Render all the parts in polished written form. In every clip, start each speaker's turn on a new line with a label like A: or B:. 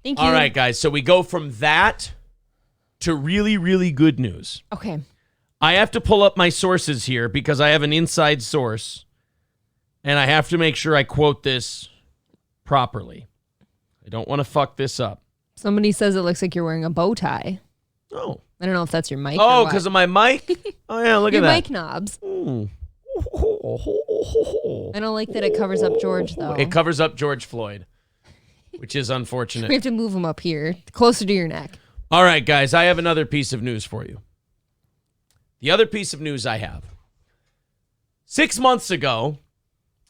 A: Thank you.
B: All right, guys. So we go from that to really, really good news.
A: Okay.
B: I have to pull up my sources here because I have an inside source, and I have to make sure I quote this properly. I don't want to fuck this up.
A: Somebody says it looks like you're wearing a bow tie.
B: Oh.
A: I don't know if that's your mic.
B: Oh, because of my mic? Oh, yeah, look
A: your
B: at that.
A: Your mic knobs.
B: Mm.
A: I don't like that it covers up George, though.
B: It covers up George Floyd, which is unfortunate.
A: We have to move him up here, closer to your neck.
B: All right, guys, I have another piece of news for you. The other piece of news I have. 6 months ago,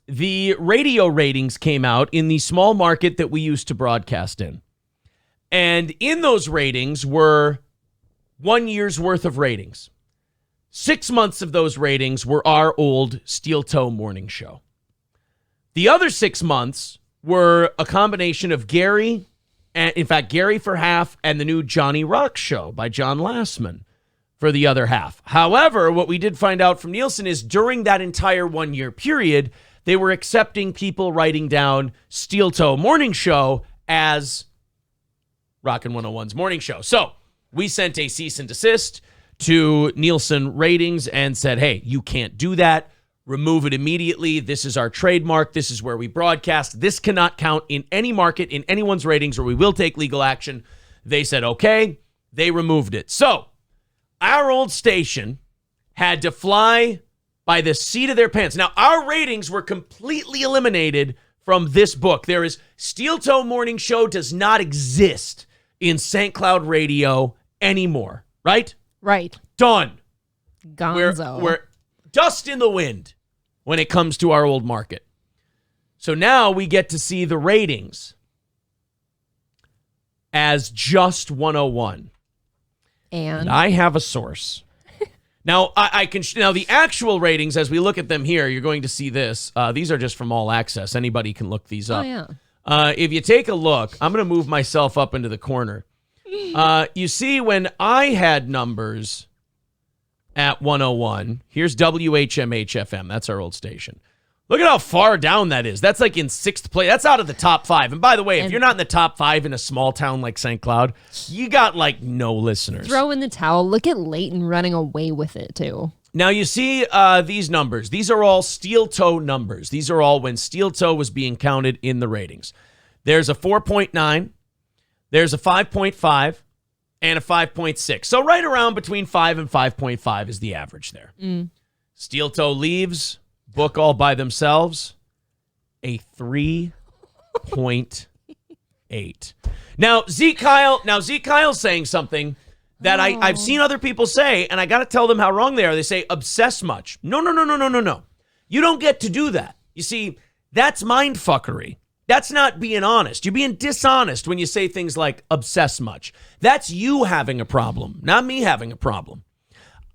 B: the radio ratings came out in the small market that we used to broadcast in. And in those ratings were 1 year's worth of ratings. 6 months of those ratings were our old Steel Toe morning show. The other 6 months were a combination of Gary, and in fact, Gary for half, and the new Johnny Rock show by John Lastman for the other half. However, what we did find out from Nielsen is during that entire 1 year period, they were accepting people writing down Steel Toe morning show as Rockin' 101's morning show. So we sent a cease and desist to Nielsen Ratings and said, hey, you can't do that. Remove it immediately. This is our trademark. This is where we broadcast. This cannot count in any market, in anyone's ratings, or we will take legal action. They said, okay. They removed it. So our old station had to fly by the seat of their pants. Now, our ratings were completely eliminated from this book. There is Steel Toe Morning Show does not exist in St. Cloud Radio anymore, right?
A: Right.
B: Done.
A: Gonzo.
B: We're dust in the wind when it comes to our old market. So now we get to see the ratings as just 101. And I have a source. Now, I can. Now, the actual ratings, as we look at them here, you're going to see this. These are just from All Access. Anybody can look these up.
A: Oh, yeah.
B: If you take a look, I'm going to move myself up into the corner. You see, when I had numbers at 101, here's WHMH-FM. That's our old station. Look at how far down that is. That's like in sixth place. That's out of the top five. And by the way, if you're not in the top five in a small town like St. Cloud, you got like no listeners.
A: Throw in the towel. Look at Leighton running away with it, too.
B: Now, you see these numbers. These are all Steel Toe numbers. These are all when Steel Toe was being counted in the ratings. There's a 4.9. There's a 5.5. And a 5.6. So right around between 5 and 5.5 is the average there. Steel Toe leaves. Book all by themselves, a 3.8. Now, Zeke Kyle's saying something that I've seen other people say, and I got to tell them how wrong they are. They say, obsess much. No. You don't get to do that. You see, that's mind fuckery. That's not being honest. You're being dishonest when you say things like obsess much. That's you having a problem, not me having a problem.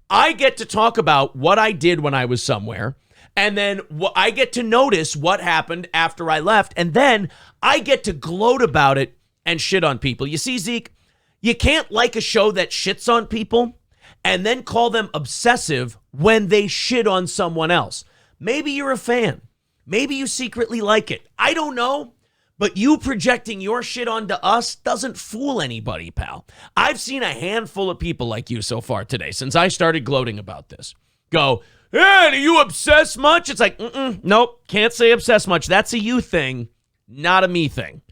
B: I get to talk about what I did when I was somewhere, and then I get to notice what happened after I left, and then I get to gloat about it and shit on people. You see, Zeke, you can't like a show that shits on people and then call them obsessive when they shit on someone else. Maybe you're a fan. Maybe you secretly like it. I don't know. But you projecting your shit onto us doesn't fool anybody, pal. I've seen a handful of people like you so far today since I started gloating about this. Go, hey, do you obsess much? It's like, nope, can't say obsess much. That's a you thing, not a me thing.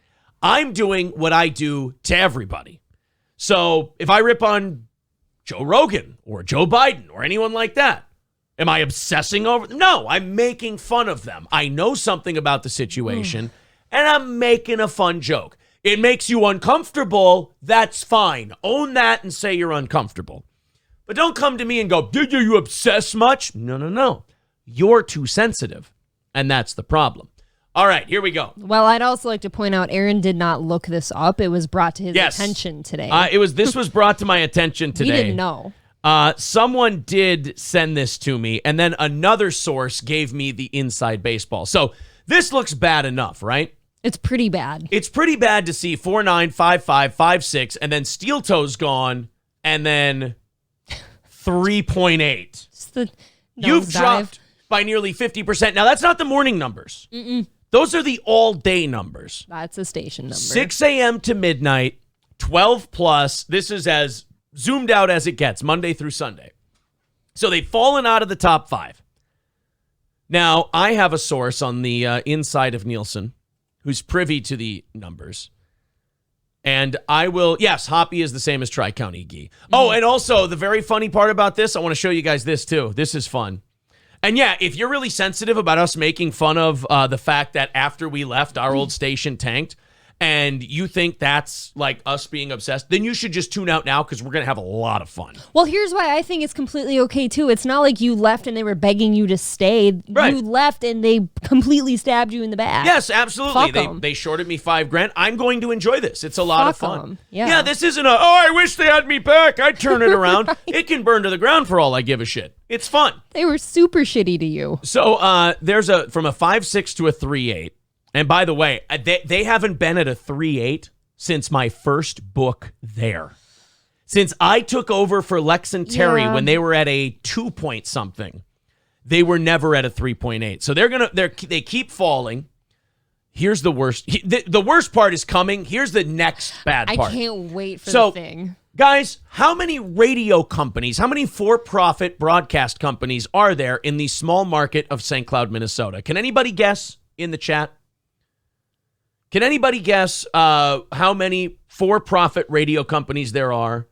B: I'm doing what I do to everybody. So if I rip on Joe Rogan or Joe Biden or anyone like that, am I obsessing over them? No, I'm making fun of them. I know something about the situation, and I'm making a fun joke. It makes you uncomfortable. That's fine. Own that and say you're uncomfortable. But don't come to me and go, did you obsess much? No. You're too sensitive, and that's the problem. All right, here we go.
A: Well, I'd also like to point out Aaron did not look this up. It was brought to his attention today.
B: This was brought to my attention today.
A: We didn't know.
B: Someone did send this to me, and then another source gave me the inside baseball. So this looks bad enough, right?
A: It's pretty bad.
B: It's pretty bad to see 4.9, 5.5, 5.6, and then Steel Toe's gone, and then 3.8.
A: You've
B: dropped by nearly 50%. Now, that's not the morning numbers. Those are the all-day numbers.
A: That's a station number.
B: 6 a.m. to midnight, 12 plus. This is as zoomed out as it gets, Monday through Sunday. So they've fallen out of the top 5. Now, I have a source on the inside of Nielsen who's privy to the numbers. And I will, yes, Hoppy is the same as Tri-County Gee. Oh, and also the very funny part about this, I want to show you guys this too. This is fun. And yeah, if you're really sensitive about us making fun of the fact that after we left, our old station tanked, and you think that's like us being obsessed, then you should just tune out now because we're going to have a lot of fun.
A: Well, here's why I think it's completely okay, too. It's not like you left and they were begging you to stay.
B: Right.
A: You left and they completely stabbed you in the back.
B: Yes, absolutely.
A: Fuck 'em.
B: They shorted me $5,000. I'm going to enjoy this. It's a lot of
A: Fuck
B: fun.
A: 'em. Yeah,
B: this isn't a, I wish they had me back. I'd turn it around. Right. It can burn to the ground for all I give a shit. It's fun.
A: They were super shitty to you.
B: So there's from a 5.6 to a 3.8. And by the way, they haven't been at a 3.8 since my first book there. Since I took over for Lex and Terry when they were at a 2 point something, they were never at a 3.8. So they keep falling. Here's the worst. The worst part is coming. Here's the next bad part.
A: I can't wait for the thing.
B: Guys, how many radio companies, how many for-profit broadcast companies are there in the small market of St. Cloud, Minnesota? Can anybody guess in the chat? Can anybody guess how many for-profit radio companies there are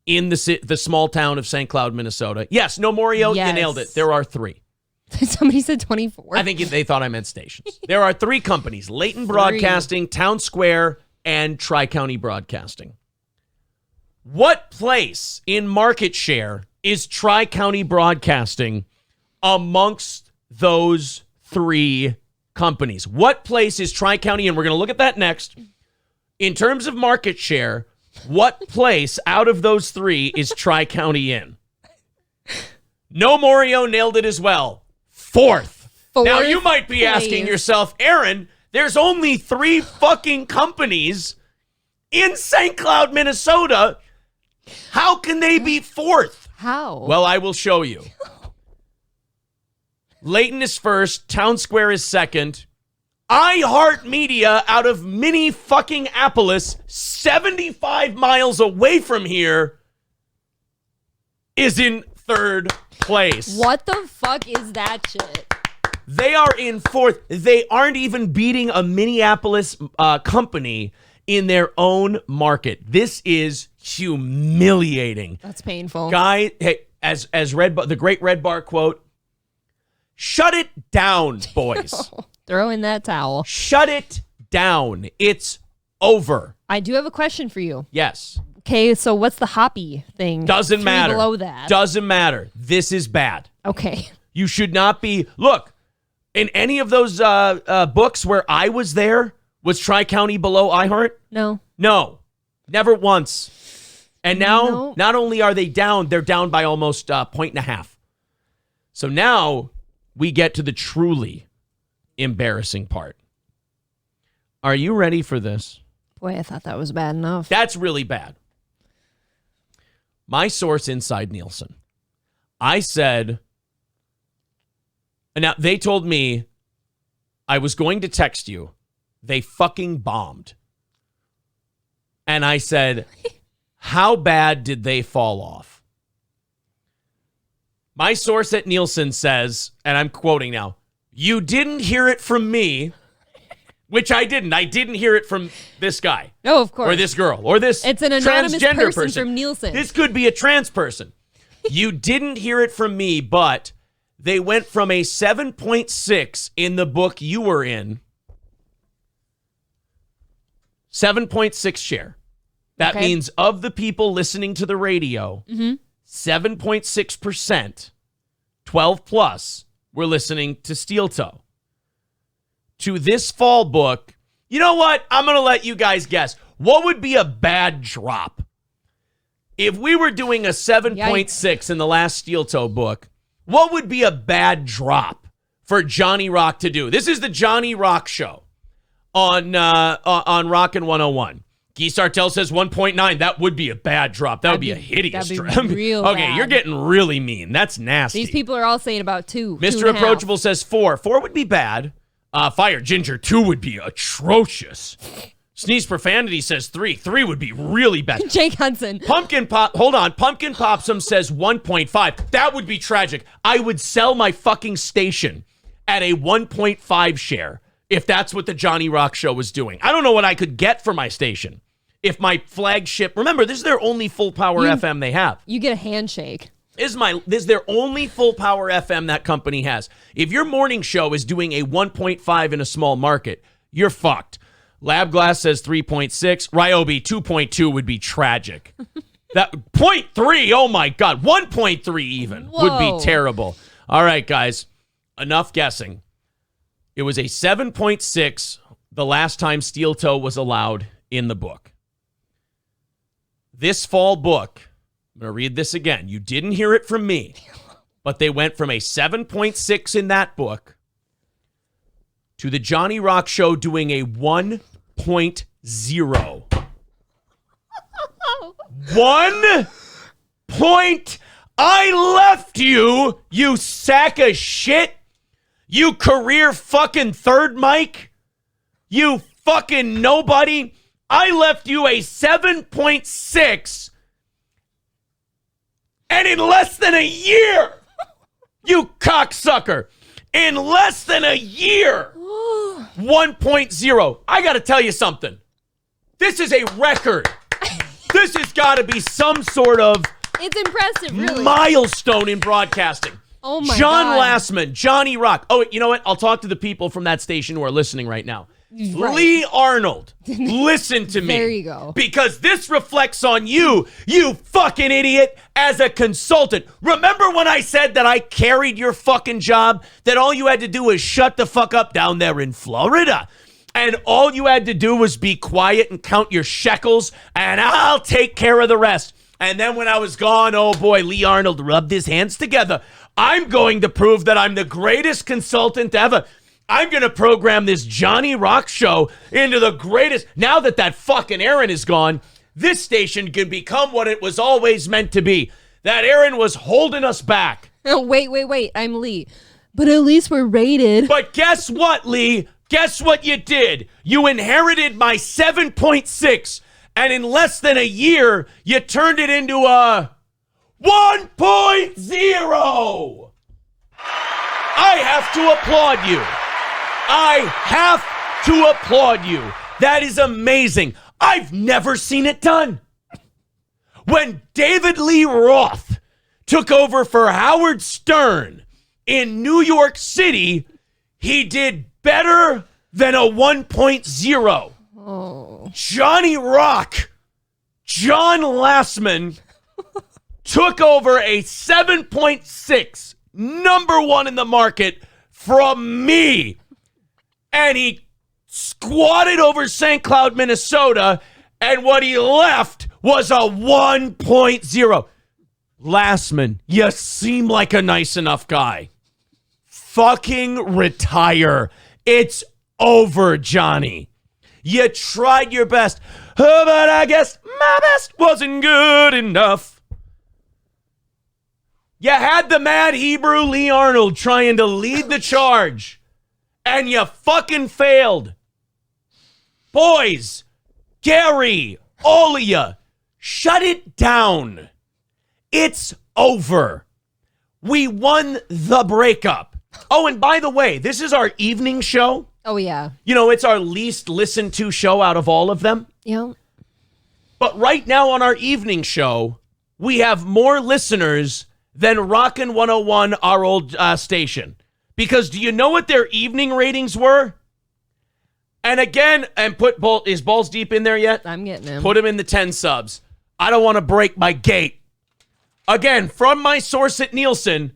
B: in the small town of St. Cloud, Minnesota? Yes, no, Morio, you nailed it. There are 3.
A: Somebody said 24.
B: I think they thought I meant stations. There are 3 companies, Layton Broadcasting, Town Square, and Tri-County Broadcasting. What place in market share is Tri-County Broadcasting amongst those 3 companies? What place is Tri-County, and we're going to look at that next. In terms of market share, what place out of those 3 is Tri-County in? No, Morio nailed it as well. 4th. Now, you might be asking yourself, Aaron, there's only 3 fucking companies in St. Cloud, Minnesota. How can they be 4th?
A: How?
B: Well, I will show you. Layton is first. Town Square is second. iHeartMedia out of mini fucking Appolis, 75 miles away from here, is in 3rd place.
A: What the fuck is that shit?
B: They are in 4th. They aren't even beating a Minneapolis company in their own market. This is humiliating.
A: That's painful.
B: Guy, hey, as the great Red Bar quote, shut it down, boys.
A: Throw in that towel.
B: Shut it down. It's over.
A: I do have a question for you.
B: Yes.
A: Okay, so what's the Hoppy thing?
B: Doesn't matter.
A: Below that.
B: Doesn't matter. This is bad.
A: Okay.
B: You should not be. Look, in any of those books where I was there, was Tri-County below iHeart?
A: No.
B: No. Never once. And now, not only are they down, they're down by almost 1.5. So now we get to the truly embarrassing part. Are you ready for this?
A: Boy, I thought that was bad enough.
B: That's really bad. My source inside Nielsen. I said, now they told me I was going to text you. They fucking bombed. And I said, how bad did they fall off? My source at Nielsen says, and I'm quoting now, you didn't hear it from me, which I didn't. I didn't hear it from this guy.
A: No, of course.
B: Or this girl. Or this
A: it's an anonymous
B: transgender
A: person from Nielsen.
B: This could be a trans person. You didn't hear it from me, but they went from a 7.6 in the book you were in. 7.6 share. That means of the people listening to the radio, 7.6%, 12 plus, were listening to Steel Toe. To this fall book, you know what? I'm going to let you guys guess. What would be a bad drop? If we were doing a 7.6 in the last Steel Toe book, what would be a bad drop for Johnny Rock to do? This is the Johnny Rock show on Rockin' 101. Guy Sartell says 1.9. That would be a bad drop. That would be a hideous drop.
A: Real
B: okay,
A: bad.
B: You're getting really mean. That's nasty.
A: These people are all saying about 2.
B: Mr. Approachable says 4. 4 would be bad. Fire Ginger 2 would be atrocious. Sneeze Profanity says 3. 3 would be really bad.
A: Jake Hudson.
B: Pumpkin Popsum says 1.5. That would be tragic. I would sell my fucking station at a 1.5 share if that's what the Johnny Rock Show was doing. I don't know what I could get for my station if my flagship. Remember, this is their only full power FM they have.
A: You get a handshake.
B: This is their only full power FM that company has. If your morning show is doing a 1.5 in a small market, you're fucked. Lab Glass says 3.6. Ryobi 2.2 would be tragic. That 0.3, oh my God. 1.3 even would be terrible. All right, guys. Enough guessing. It was a 7.6 the last time Steel Toe was allowed in the book. This fall book, I'm going to read this again. You didn't hear it from me, but they went from a 7.6 in that book to the Johnny Rock Show doing a 1.0. 1 point. I left you, you sack of shit. You career fucking third mic. You fucking nobody. I left you a 7.6. And in less than a year, you cocksucker, in less than a year, 1.0. I got to tell you something. This is a record. This has got to be some sort of
A: it's impressive, really.
B: Milestone in broadcasting.
A: Oh my
B: John
A: God.
B: Lassman, Johnny Rock. Oh, you know what? I'll talk to the people from that station who are listening right now. Right. Lee Arnold, listen to me.
A: There you go.
B: Because this reflects on you, you fucking idiot, as a consultant. Remember when I said that I carried your fucking job? That all you had to do was shut the fuck up down there in Florida. And all you had to do was be quiet and count your shekels, and I'll take care of the rest. And then when I was gone, oh boy, Lee Arnold rubbed his hands together. I'm going to prove that I'm the greatest consultant ever. I'm going to program this Johnny Rock Show into the greatest. Now that fucking Aaron is gone, this station can become what it was always meant to be. That Aaron was holding us back.
A: Oh, wait. I'm Lee. But at least we're rated.
B: But guess what, Lee? Guess what you did? You inherited my 7.6, and in less than a year, you turned it into a 1.0. I have to applaud you. I have to applaud you. That is amazing. I've never seen it done. When David Lee Roth took over for Howard Stern in New York City, he did better than a 1.0.
A: Oh.
B: Johnny Rock, John Lassman, took over a 7.6, number one in the market from me. And he squatted over St. Cloud, Minnesota, and what he left was a 1.0. Lassman, you seem like a nice enough guy. Fucking retire. It's over, Johnny. You tried your best, but I guess my best wasn't good enough. You had the mad Hebrew Lee Arnold trying to lead the charge, and you fucking failed. Boys, Gary, all of you, shut it down. It's over. We won the breakup. Oh, and by the way, this is our evening show.
A: Oh, yeah.
B: You know, it's our least listened to show out of all of them.
A: Yeah.
B: But right now on our evening show, we have more listeners than Rockin' 101, our old station. Because do you know what their evening ratings were? And again, and is Balls Deep in there yet?
A: I'm getting him.
B: Put him in the 10 subs. I don't want to break my gate. Again, from my source at Nielsen,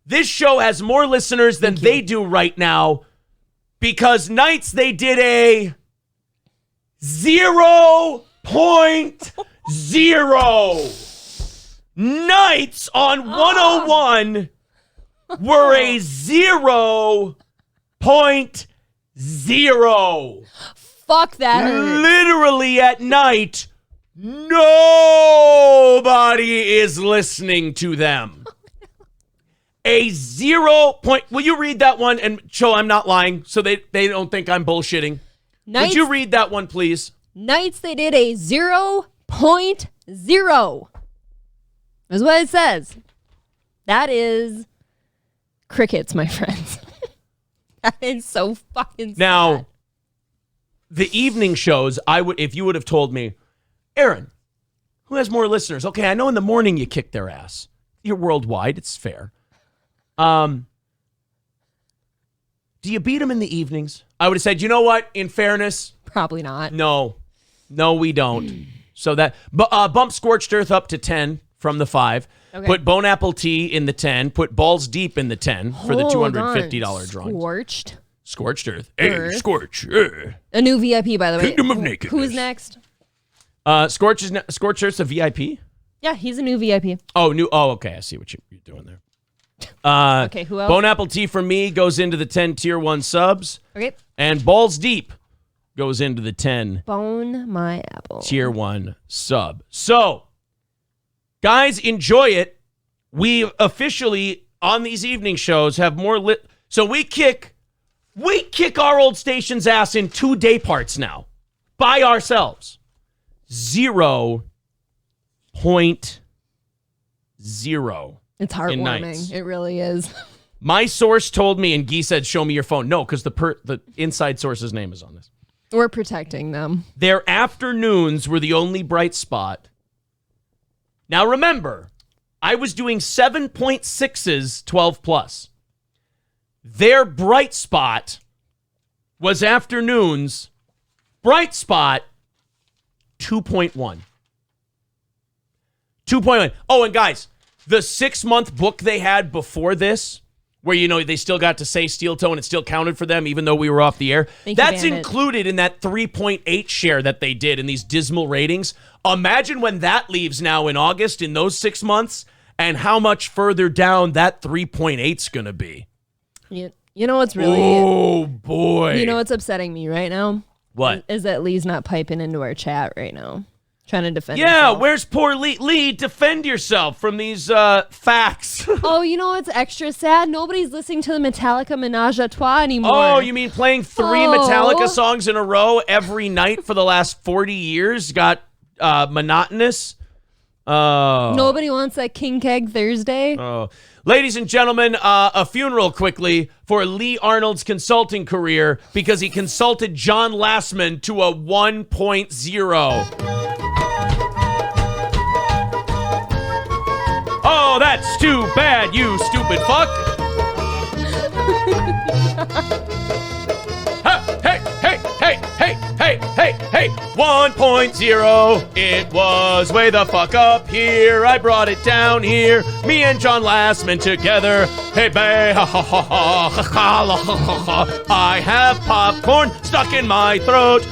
B: this show has more listeners than they do right now because nights they did a 0.0. Nights on 101 were a 0.0.
A: Fuck that hurt.
B: Literally at night, nobody is listening to them. a 0 point. Will you read that one and show I'm not lying so they don't think I'm bullshitting? Would you read that one, please?
A: Knights, they did a 0.0. That's what it says. That is crickets, my friends. That is so fucking sad.
B: Now, the evening shows, if you would have told me, Aaron, who has more listeners? Okay, I know in the morning you kick their ass. You're worldwide. It's fair. Do you beat them in the evenings? I would have said, you know what? In fairness,
A: probably not.
B: No, we don't. So that bump Scorched Earth up to 10 from the 5. Okay. Put Bone Apple Tea in the 10. Put Balls Deep in the 10 for the $250 drawing. Scorched Earth. Hey, Scorch.
A: A new VIP, by the way.
B: Kingdom of Nakedness.
A: Who's next?
B: Scorched Earth's a VIP?
A: Yeah, he's a new VIP.
B: Oh, new. Oh, okay. I see what you're doing there.
A: Okay, who else?
B: Bone Apple Tea for me goes into the 10 tier 1 subs.
A: Okay.
B: And Balls Deep goes into the 10
A: Bone my apple
B: tier 1 sub. So, guys, enjoy it. We officially on these evening shows have more lit. So we kick our old station's ass in 2 day parts now by ourselves. 0.0.
A: It's heartwarming. It really is.
B: My source told me, and Guy said, show me your phone. No, because the inside source's name is on this.
A: We're protecting them.
B: Their afternoons were the only bright spot. Now remember, I was doing 7.6s 12 plus. Their bright spot was afternoons. Bright spot 2.1. 2.1. Oh, and guys, the 6-month book they had before this, where, they still got to say steel toe and it still counted for them, even though we were off the air. That's included in that 3.8 share that they did in these dismal ratings. Imagine when that leaves now in August in those 6 months and how much further down that 3.8's going to be.
A: You know what's really...
B: Oh, boy.
A: You know what's upsetting me right now?
B: What?
A: Is that Lee's not piping into our chat right now. Trying to defend
B: himself.
A: himself.
B: Where's poor Lee? Lee, defend yourself from these facts.
A: Oh, you know what's extra sad? Nobody's listening to the Metallica Menage a Trois anymore.
B: Oh, you mean playing 3 Metallica songs in a row every night for the last 40 years got monotonous?
A: Nobody wants that King Keg Thursday?
B: Oh. Ladies and gentlemen, a funeral quickly for Lee Arnold's consulting career because he consulted John Lastman to a 1.0. Oh, that's too bad, you stupid fuck. Hey, 1.0. It was way the fuck up here. I brought it down here. Me and John Lastman together. Hey, babe, I have popcorn stuck in my throat.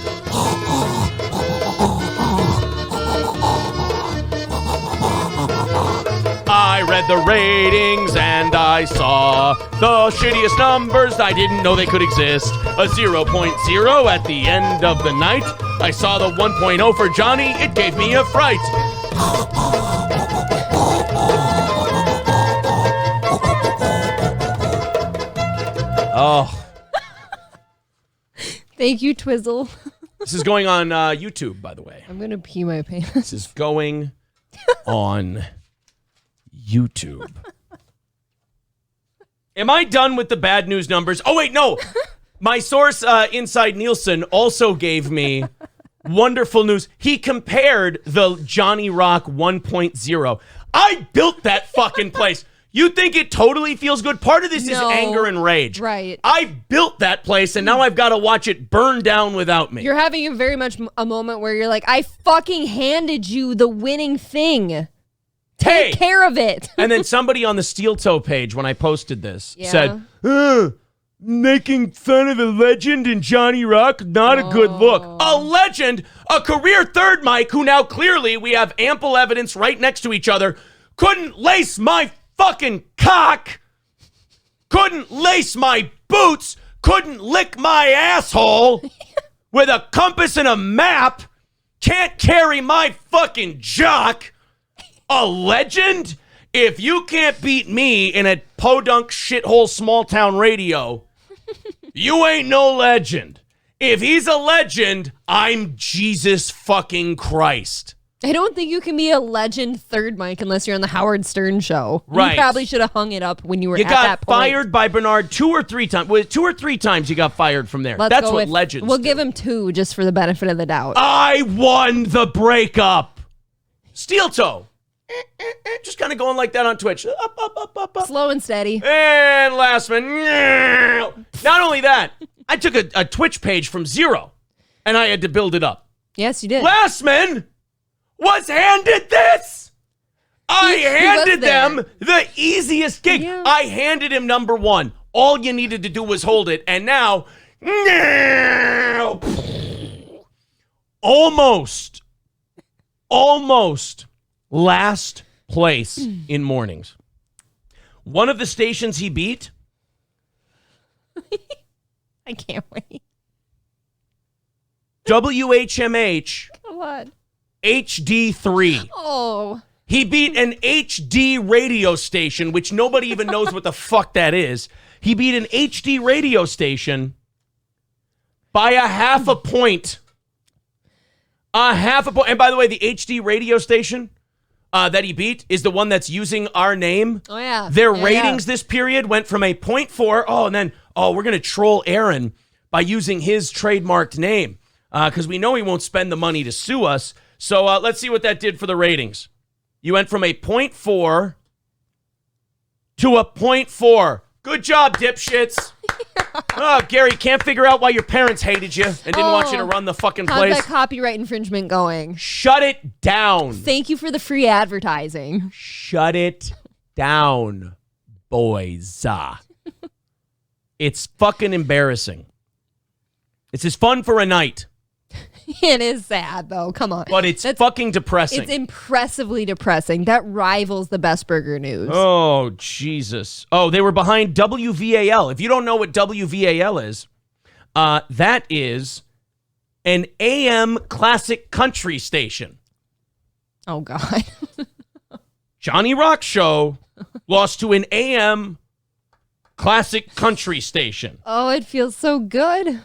B: I read the ratings and I saw the shittiest numbers. I didn't know they could exist. A 0.0 at the end of the night. I saw the 1.0 for Johnny. It gave me a fright. Oh.
A: Thank you, Twizzle.
B: This is going on YouTube, by the way.
A: I'm going to pee my pants.
B: This is going on YouTube. Am I done with the bad news numbers? Oh, wait, no. My source, Inside Nielsen, also gave me wonderful news. He compared the Johnny Rock 1.0. I built that fucking place. You think it totally feels good? Part of this is anger and rage.
A: Right.
B: I built that place, and now I've got to watch it burn down without me.
A: You're having a very much a moment where you're like, I fucking handed you the winning thing. Take care of it.
B: And then somebody on the Steel Toe page, when I posted this, said, making fun of a legend in Johnny Rock, not a good look. A legend, a career third mic, who now clearly we have ample evidence right next to each other, couldn't lace my fucking cock, couldn't lace my boots, couldn't lick my asshole with a compass and a map, can't carry my fucking jock. A legend? If you can't beat me in a podunk shithole small town radio, you ain't no legend. If he's a legend, I'm Jesus fucking Christ.
A: I don't think you can be a legend third mic unless you're on the Howard Stern show.
B: Right.
A: You probably should have hung it up when you were at that
B: got
A: point.
B: fired by Bernard 2 or 3 times. Well, 2 or 3 times you got fired from there. That's what legends
A: We'll
B: do.
A: give him 2 just for the benefit of the doubt.
B: I won the breakup. Steel toe. Just kind of going like that on Twitch. Up.
A: Slow and steady.
B: And last one. Not only that, I took a Twitch page from 0, and I had to build it up.
A: Yes, you did.
B: Lastman was handed this. I handed them the easiest gig.
A: Yeah.
B: I handed him number 1. All you needed to do was hold it, and now, almost last place in mornings. One of the stations he beat.
A: I can't wait.
B: WHMH
A: Come on.
B: HD3.
A: Oh.
B: He beat an HD radio station, which nobody even knows what the fuck that is. He beat an HD radio station by a half a point. A half a point. And by the way, the HD radio station that he beat is the one that's using our name.
A: Oh, yeah.
B: Their
A: Yeah,
B: ratings this period went from a 0.4. Oh, and then, we're going to troll Aaron by using his trademarked name because we know he won't spend the money to sue us. So let's see what that did for the ratings. You went from a 0.4 to a 0.4. Good job, dipshits. Oh, Gary, can't figure out why your parents hated you and didn't want you to run the fucking
A: How's
B: place.
A: that copyright infringement going?
B: Shut it down.
A: Thank you for the free advertising.
B: Shut it down, boys. It's fucking embarrassing. It's just fun for a night.
A: It is sad, though. Come on.
B: But it's fucking depressing.
A: It's impressively depressing. That rivals the Best Burger News.
B: Oh, Jesus. Oh, they were behind WVAL. If you don't know what WVAL is, that is an AM classic country station.
A: Oh, God.
B: Johnny Rock Show lost to an AM classic country station.
A: Oh, it feels so good.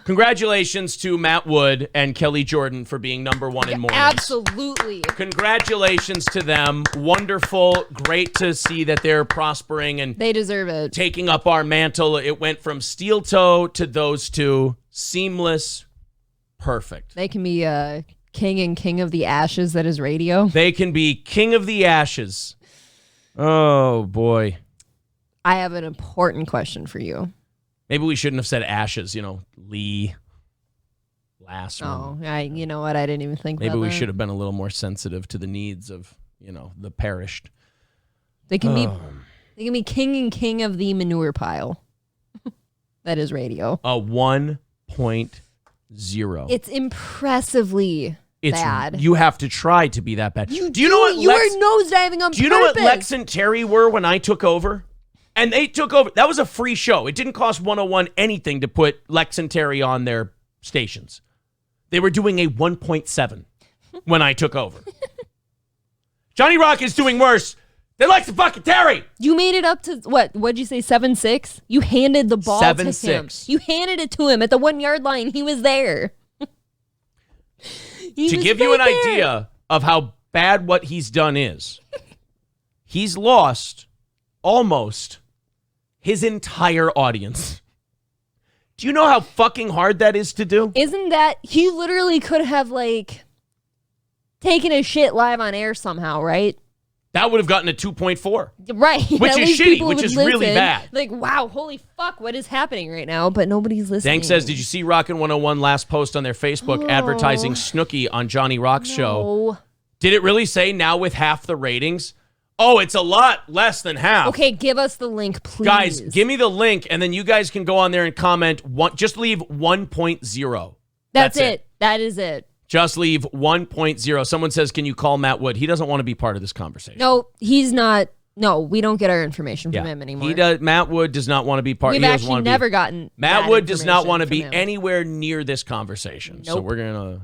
B: Congratulations to Matt Wood and Kelly Jordan for being number 1 in mornings.
A: Absolutely.
B: Congratulations to them. Wonderful. Great to see that they're prospering and
A: They deserve it.
B: taking up our mantle. It went from steel toe to those two. Seamless. Perfect.
A: They can be king and king of the ashes that is radio.
B: They can be king of the ashes. Oh, boy.
A: I have an important question for you.
B: Maybe we shouldn't have said ashes, Lee. Last one.
A: Oh, you know what? I didn't even think
B: Maybe
A: about
B: we
A: that.
B: should have been a little more sensitive to the needs of, the perished.
A: They can be king and king of the manure pile. That is radio.
B: A 1.0.
A: It's impressively bad.
B: You have to try to be that bad.
A: You are nosediving on purpose.
B: Do you know what Lex and Terry were when I took over? And they took over. That was a free show. It didn't cost 101 anything to put Lex and Terry on their stations. They were doing a 1.7 when I took over. Johnny Rock is doing worse than Lex and fucking Terry.
A: You made it up to, what'd you say, 7-6? You handed the ball to him.
B: 7-6.
A: You handed it to him at the 1 yard line. He was there.
B: To give you an idea of how bad what he's done is, he's lost almost his entire audience. Do you know how fucking hard that is to do?
A: Isn't that, he literally could have, taken his shit live on air somehow, right?
B: That would have gotten a 2.4.
A: Right.
B: Which
A: At
B: is
A: least
B: shitty,
A: people
B: which
A: would
B: is really bad.
A: Wow, holy fuck, what is happening right now? But nobody's listening.
B: Dank says, did you see Rockin'101 last post on their Facebook advertising Snooki on Johnny Rock's show? Did it really say now with half the ratings? Oh, it's a lot less than half.
A: Okay, give us the link, please.
B: Guys, give me the link, and then you guys can go on there and comment. Just leave 1.0.
A: That's it. That is it.
B: Just leave 1.0. Someone says, can you call Matt Wood? He doesn't want to be part of this conversation.
A: No, he's not. No, we don't get our information from him anymore.
B: He does. Matt Wood does not want to be part.
A: We've actually never gotten
B: Matt Wood does not want to be
A: him.
B: anywhere near this conversation. So we're gonna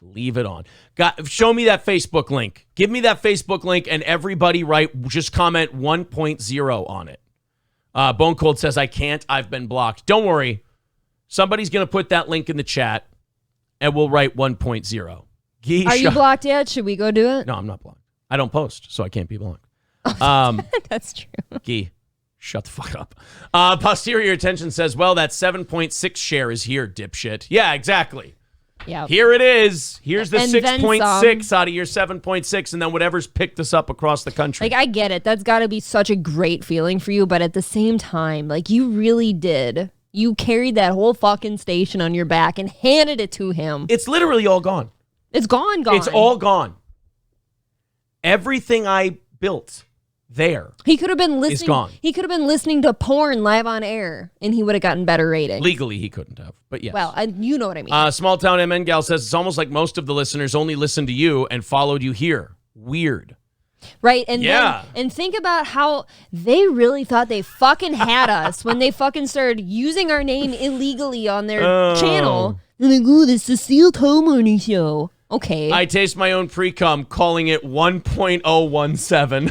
B: Leave it on. Show me that Facebook link. Give me that Facebook link, and everybody just comment 1.0 on it. Bone Cold says, I can't. I've been blocked. Don't worry. Somebody's going to put that link in the chat, and we'll write 1.0.
A: Are you blocked yet? Should we go do it?
B: No, I'm not blocked. I don't post, so I can't be blocked.
A: That's true.
B: Gee, shut the fuck up. Posterior Attention says, well, that 7.6 share is here, dipshit. Yeah, exactly.
A: Yeah.
B: Here it is. Here's the
A: And
B: 6.6 out of your 7.6, and then whatever's picked us up across the country.
A: Like, I get it. That's got to be such a great feeling for you, but at the same time, like, you really did. You carried that whole fucking station on your back and handed it to him.
B: It's literally all gone.
A: It's gone.
B: It's all gone. Everything I built there
A: he could have been listening.
B: is gone.
A: He could have been listening to porn live on air, and he would have gotten better ratings.
B: Legally, he couldn't have, but yes.
A: Well, you know what I mean.
B: Small Town MN Gal says, it's almost like most of the listeners only listened to you and followed you here. Weird.
A: Right, and think about how they really thought they fucking had us when they fucking started using our name illegally on their channel. They're like, "Ooh, this is the Steel Toe Morning Show." Okay.
B: I taste my own pre-cum, calling it 1.017.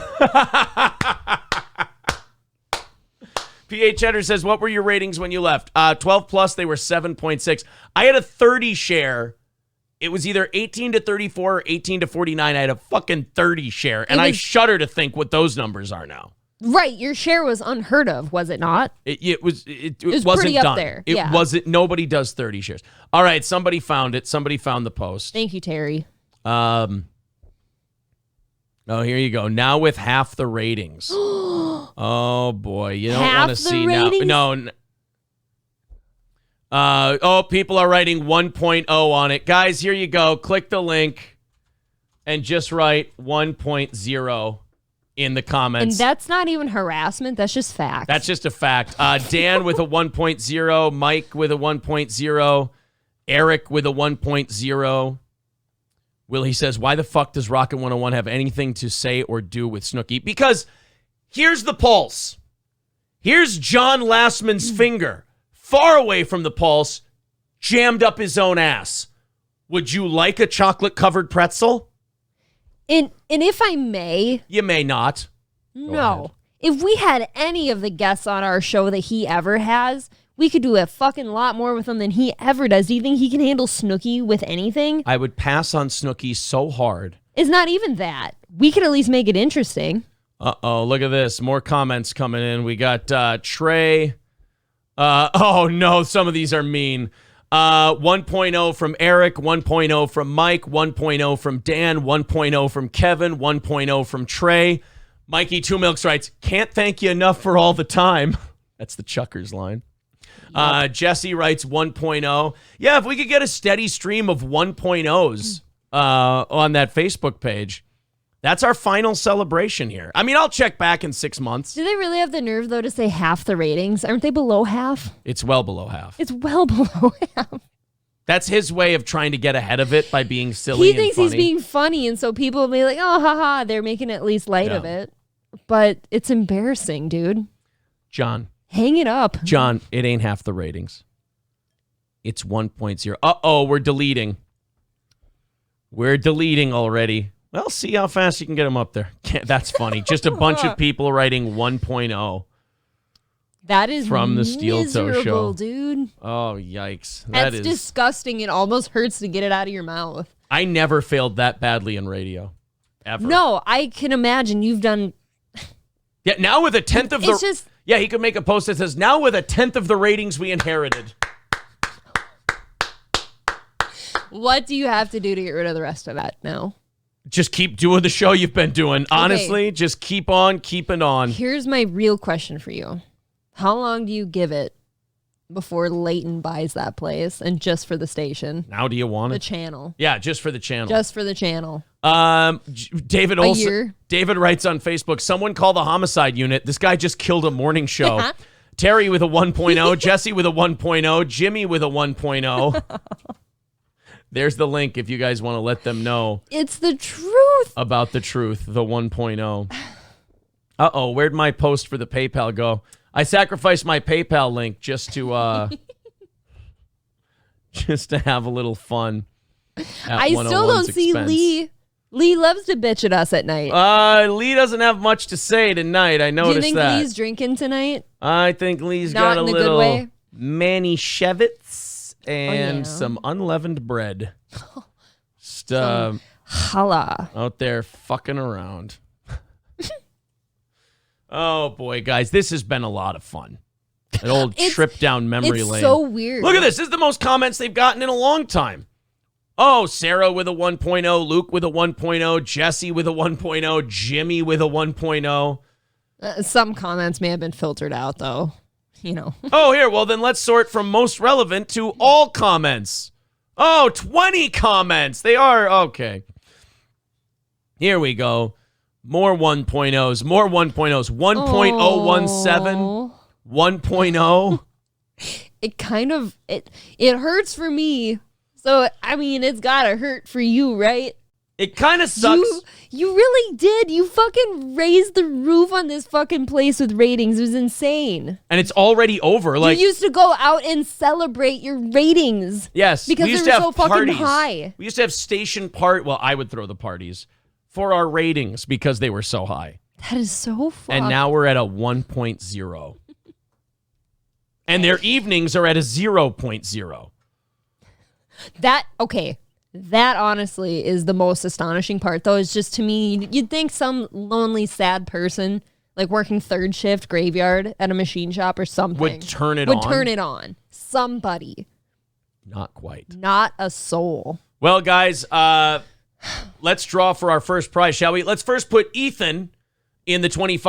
B: PH Cheddar says, what were your ratings when you left? 12 plus, they were 7.6. I had a 30 share. It was either 18 to 34 or 18 to 49. I had a fucking 30 share, and I shudder to think what those numbers are now.
A: Right, your share was unheard of, was it not?
B: It wasn't
A: pretty up
B: done.
A: there.
B: It
A: Yeah.
B: wasn't. Nobody does 30 shares. All right, somebody found it. Somebody found the post.
A: Thank you, Terry.
B: Oh, here you go. Now with half the ratings. Oh boy, you don't want to see
A: ratings?
B: now. No. People are writing 1.0 on it. Guys, here you go. Click the link and just write 1.0 in the comments.
A: And that's not even harassment. That's just fact.
B: That's just a fact. Dan with a 1.0, Mike with a 1.0, Eric with a 1.0. Willie says, why the fuck does Rockin'101 have anything to say or do with Snooki? Because here's the pulse. Here's John Lastman's finger, far away from the pulse, jammed up his own ass. Would you like a chocolate-covered pretzel?
A: And if I may...
B: You may not.
A: No. If we had any of the guests on our show that he ever has, we could do a fucking lot more with him than he ever does. Do you think he can handle Snooki with anything?
B: I would pass on Snooki so hard.
A: It's not even that. We could at least make it interesting.
B: Uh-oh, look at this. More comments coming in. We got Trey. Oh, no, some of these are mean. 1.0 from Eric, 1.0 from Mike, 1.0 from Dan, 1.0 from Kevin, 1.0 from Trey. Mikey Two Milks writes, can't thank you enough for all the time. That's the Chuckers line. Yep. Jesse writes 1.0. Yeah, if we could get a steady stream of 1.0s on that Facebook page, that's our final celebration here. I mean, I'll check back in 6 months.
A: Do they really have the nerve, though, to say half the ratings? Aren't they below half?
B: It's well below half.
A: It's well below half.
B: That's his way of trying to get ahead of it by being silly and funny.
A: He thinks he's being funny, and so people will be like, oh, haha, they're making at least light of it. But it's embarrassing, dude.
B: John.
A: Hang it up.
B: John, it ain't half the ratings. It's 1.0. Uh-oh, we're deleting. We're deleting already. Well, see how fast you can get them up there. That's funny. Just a bunch of people writing 1.0.
A: That is
B: from the Steel Toe Show,
A: dude.
B: Oh, yikes.
A: That's disgusting. It almost hurts to get it out of your mouth.
B: I never failed that badly in radio. Ever.
A: No, I can imagine you've done...
B: Yeah, now with a tenth of the... Yeah, he could make a post that says, now with a tenth of the ratings we inherited.
A: What do you have to do to get rid of the rest of that now?
B: Just keep doing the show you've been doing. Honestly, just keep on keeping on.
A: Here's my real question for you. How long do you give it before Leighton buys that place and just for the station?
B: Now do you want it?
A: The channel.
B: Yeah, just for the channel.
A: Just for the channel.
B: David Olson. David writes on Facebook, someone call the homicide unit. This guy just killed a morning show. Terry with a 1.0, Jesse with a 1.0, Jimmy with a 1.0. There's the link if you guys want to let them know.
A: It's the truth.
B: About the truth, the 1.0. Uh-oh, where'd my post for the PayPal go? I sacrificed my PayPal link just to have a little fun.
A: I still don't see Lee. Lee loves to bitch at us at night.
B: Lee doesn't have much to say tonight. I noticed that.
A: Do you think Lee's drinking tonight?
B: I think Lee's
A: Not
B: got a
A: in a
B: little
A: good way?
B: Manischewitz and some unleavened bread. Just
A: Holla.
B: out there fucking around. Oh, boy, guys. This has been a lot of fun. An old trip down memory lane.
A: It's so weird.
B: Look at this. This is the most comments they've gotten in a long time. Oh, Sarah with a 1.0, Luke with a 1.0, Jesse with a 1.0, Jimmy with a 1.0.
A: Some comments may have been filtered out, though. You know.
B: Oh, here. Well, then let's sort from most relevant to all comments. Oh, 20 comments. They are. Okay. Here we go. More 1.0s. More 1.0s. 1.017. 1.0.
A: It kind of, it hurts for me. So, I mean, it's gotta hurt for you, right?
B: It kind of sucks.
A: You really did. You fucking raised the roof on this fucking place with ratings. It was insane.
B: And it's already over. Like,
A: you used to go out and celebrate your ratings.
B: Yes.
A: Because
B: we used
A: they
B: to
A: were
B: have
A: so
B: parties.
A: fucking high.
B: We used to have station Well, I would throw the parties for our ratings because they were so high.
A: That is so fucked.
B: And now we're at a 1.0. And their evenings are at a 0.0.
A: That honestly is the most astonishing part, though, is just to me, you'd think some lonely, sad person, like working third shift graveyard at a machine shop or something,
B: would turn it on.
A: Somebody.
B: Not quite.
A: Not a soul.
B: Well, guys, let's draw for our first prize, shall we? Let's first put Ethan in the 25